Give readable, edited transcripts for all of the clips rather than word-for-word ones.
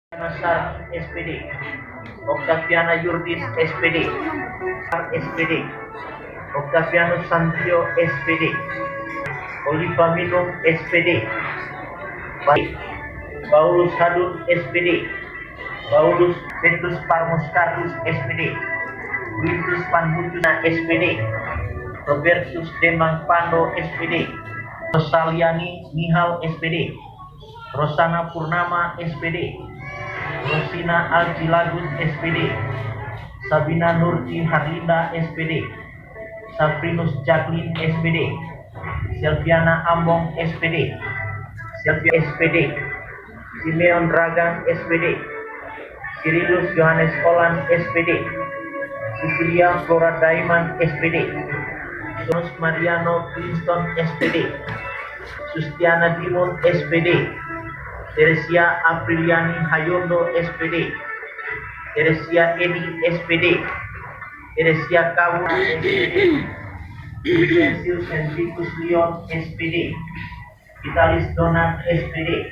Nasar SPD, Octaviana Yurdis SPD, SPD, Octavianus Santio SPD, Oliva Minum SPD, Paulus Hadun SPD, Paulus Petrus Parmoscatus SPD, Quintus Panbucuna SPD, Robertus Demang Pando SPD, Rosaliani Nihal SPD, Rosana Purnama SPD, Rosina Alcilagus SPD, Sabina Nurci Harlinda SPD, Saprinus Jacqueline SPD, Silviana Ambong SPD, Silvia SPD, Simeon Dragan SPD, Cyrillus Johannes Olan SPD, Cecilia Flora Daiman SPD, Sonus Mariano Clinton SPD, Sustiana Dimon SPD, Teresia Apriliani Hayondo SPD, Teresia Edi SPD, Teresia Kawu SPD, Vicensius Henricus Leon SPD, Vitalis Donat SPD,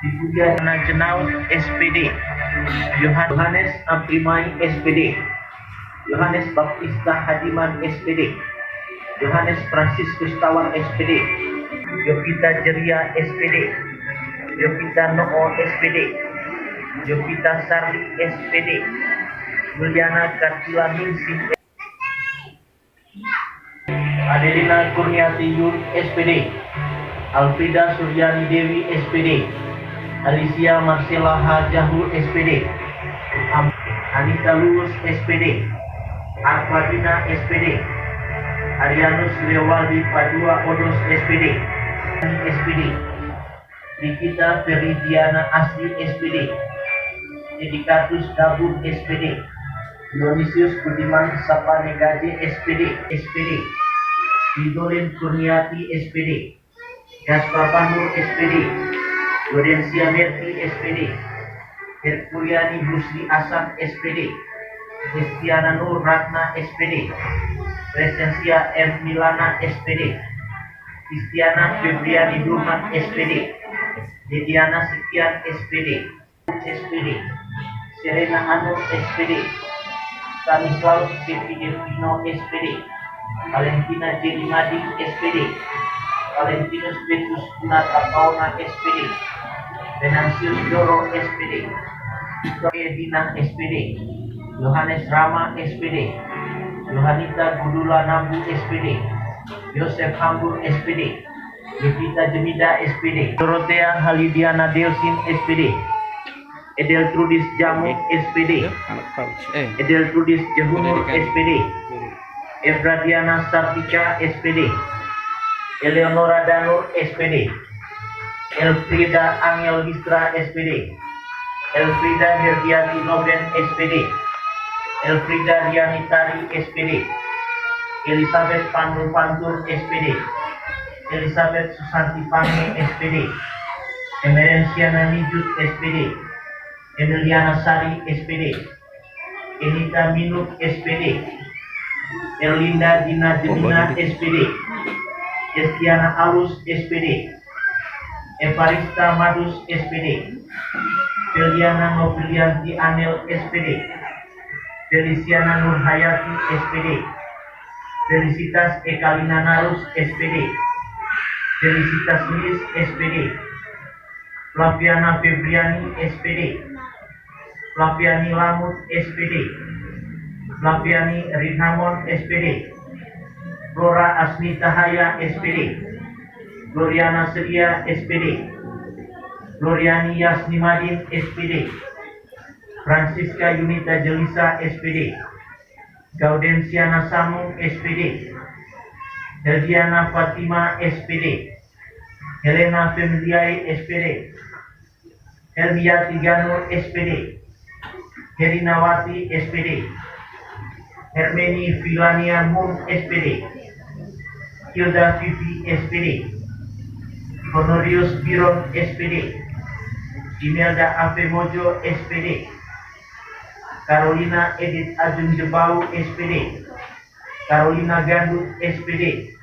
Dipuja Jenau SPD, Yohanes Abrimai SPD, Yohanes Baptista Hadiman SPD, Yohanes Franciscus Tawan SPD, Yovita Jeria SPD, Yovita Noo SPD, Yovita Sarli SPD, Juliana Kartila Minsing, Adelina Kurniati Yur SPD, Alfrida Suryani Dewi SPD, Alicia Marcela Hajahu SPD, Anita Lulus SPD, Aquadina SPD, Arianus Lewaldi Padua Odos SPD, SPD, Nikita Feridiana Asli SPD, Edikatus Dabur SPD, Dionysius Budiman Sapanegaje SPD, SPD, Idolin Kurniati SPD, Gaspar Panur SPD, Lorencia Merti SPD, Herkuliani Husni Asan SPD, Kristiana Nur Ratna SPD, Presencia M. Milana SPD, Kristiana Febriani Durman SPD, Dediana Sekian SPD, SPD, Serena Anur SPD, Stanislaus Devi Devino SPD, Valentina Jenny Madi SPD, Valentinus Petrus Kunata Pauna SPD, Venansius Doro SPD, Edina SPD, Yohanes Rama SPD, Yohanita Gudula Nambu SPD, Yosef Hambur SPD, Yevita Jemida SPD, Dorothea Halidiana Delsin SPD, Edeltrudis Jamuk SPD, Edeltrudis Jehunur SPD, Evradiana Sartika SPD, Eleonora Danur SPD, Elfrida Angel Listra SPD, Elfrida Herdiati Nobren SPD, Elfrida Rianitari SPD, Elizabeth Pandur Pantur SPD, Elizabeth Susanti Pange SPD, Emerenciana Nijut SPD, Emiliana Sari SPD, Enita Minuk SPD, Erlinda Dina Jemina SPD, Estiana Alus SPD, Evarista Madus SPD, Feliana Nobilianti Anel SPD, Feliciana Nurhayati SPD, Felicitas Ekalina Narus SPD, Felicitas Lis SPD, Flaviana Febriani SPD, Flaviani Lamut SPD, Flaviani Rinamon SPD, Flora Asmita Haya SPD, Gloriana Seria SPD, Gloriani Yasnimadin SPD, Francisca Yunita Jelisa SPD, Gaudensiana Samung SPD, Heldiana Fatima SPD, Helena Femiliai SPD, Helmiati Ganur SPD, Herinawati SPD, Hermeni Filania Mum SPD, Hilda Vivi SPD, Honorius Biron SPD, Imelda Avemojo SPD, Carolina Edith Ajun Jebau SPD, Carolina Gandut SPD,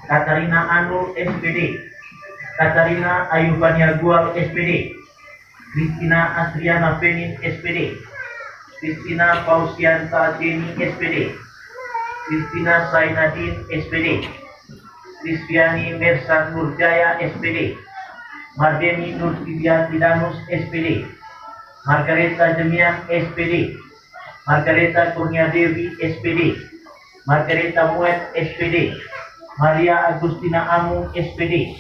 Katarina Anur SPD, Katarina Ayubania Gual SPD, Christina Asriana Penin SPD, Christina Pausianta Jenny SPD, Christina Sainadin SPD, Kristiani Mersan Nurjaya SPD, Mardeni Nurtidia Tidanus SPD, Margareta Jemian SPD, Margareta Kurnia Dewi SPD, Margareta Muet SPD, Maria Agustina Amu SPD,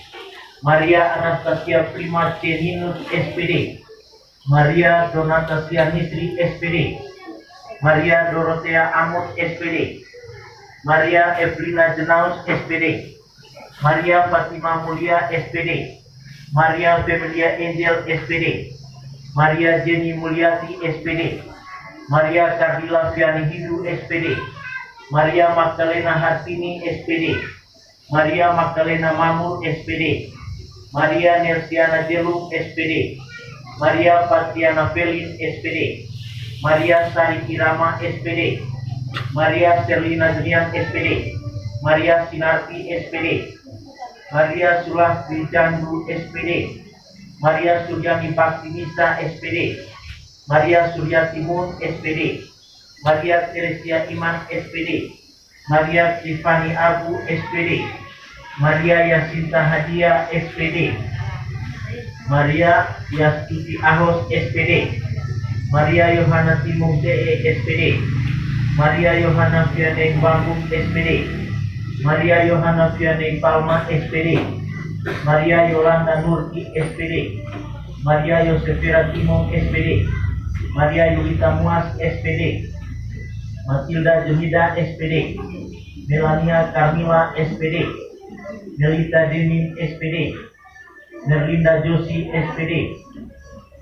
Maria Anastasia Prima Ceninus SPD, Maria Donatasia Nisri SPD, Maria Dorothea Amut SPD, Maria Evelina Jenaus SPD, Maria Fatima Mulia SPD, Maria Femelia Angel SPD, Maria Jenny Mulyati SPD, Maria Cardila Fiani Hidu SPD, Maria Magdalena Hartini SPD, Maria Magdalena Mamur SPD, Maria Nersiana Jelung SPD, Maria Patiana Felin SPD, Maria Sari Kirama SPD, Maria Serlina Jenian SPD, Maria Sinarti SPD, Maria Sulah Wijandu SPD, Maria Suryani Baktinisa SPD, Maria Surya Timun SPD, Maria Teresia Iman SPD, Maria Tiffany Abu SPD, Maria Yasinta Hadia SPD, Maria Yastuti Ahos SPD, Maria Yohana Timung DE SPD, Maria Yohana Vianney Bambung SPD, Maria Yohana Vianney Palma SPD, Maria Yolanda Nurki SPD, Maria Yosefira Timong SPD, Maria Yulita Muas SPD, Matilda Jemida SPD, Melania Carmila SPD, Melita Demin SPD, Nerlinda Josi SPD,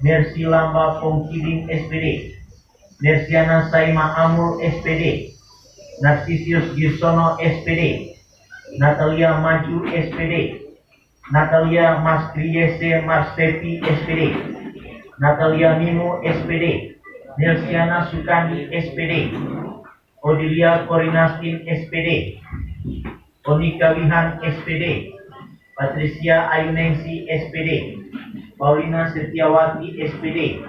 Mercy Lamba Pongkiling SPD, Mersiana Saima Amur SPD, Narcisius Gisono SPD, Natalia Maju SPD, Natalia Maskriese Marsepi SPD, Natalia Mimo SPD, Nelsiana Sukandi SPD, Odilia Korinastin SPD, Onika Wihan SPD, Patricia Ayunengsi SPD, Paulina Setiawati SPD,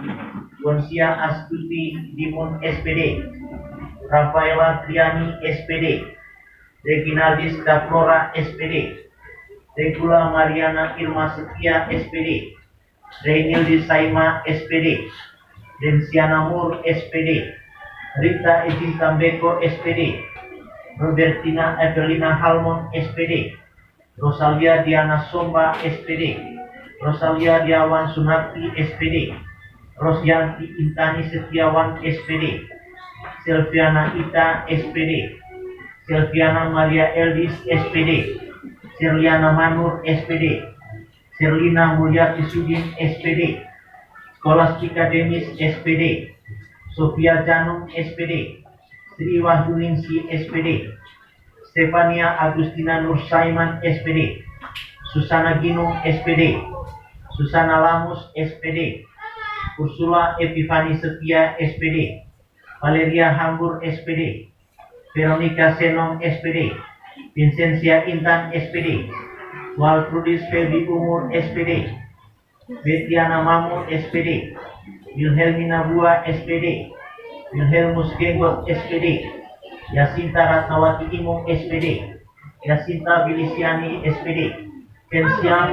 Konsia Astuti Dimun SPD, Rafaela Triani SPD, Reginaldis Daflora SPD, Regula Mariana Irma Setia SPD, Reinildi Saima SPD, Densiana Mur SPD, Rita Ezinta Beko SPD, Robertina Evelina Halmon SPD, Rosalia Diana Somba SPD, Rosalia Diawan Sunarti SPD, Rosyanti Intani Setiawan SPD, Silviana Ita SPD, Silviana Maria Eldis SPD, Sirliana Manur SPD, Sirlina Mulyati Sudin SPD, Skolastika Denis SPD, Sofia Janum SPD, Sri Wahyuningsi SPD, Stefania Agustina Nur Saiman SPD, Susana Ginung SPD, Susana Lamus SPD, Ursula Epifani Setia SPD, Valeria Hambur SPD, Veronica Senong SPD, Vincentia Intan SPD, Waltrudis Febi Umur SPD, Betiana Mamur SPD, Wilhelmina Bua SPD, Wilhelmus Genggot SPD, Yasinta Ratnawati Imung SPD, Yasinta Bilisiani SPD, Kensiam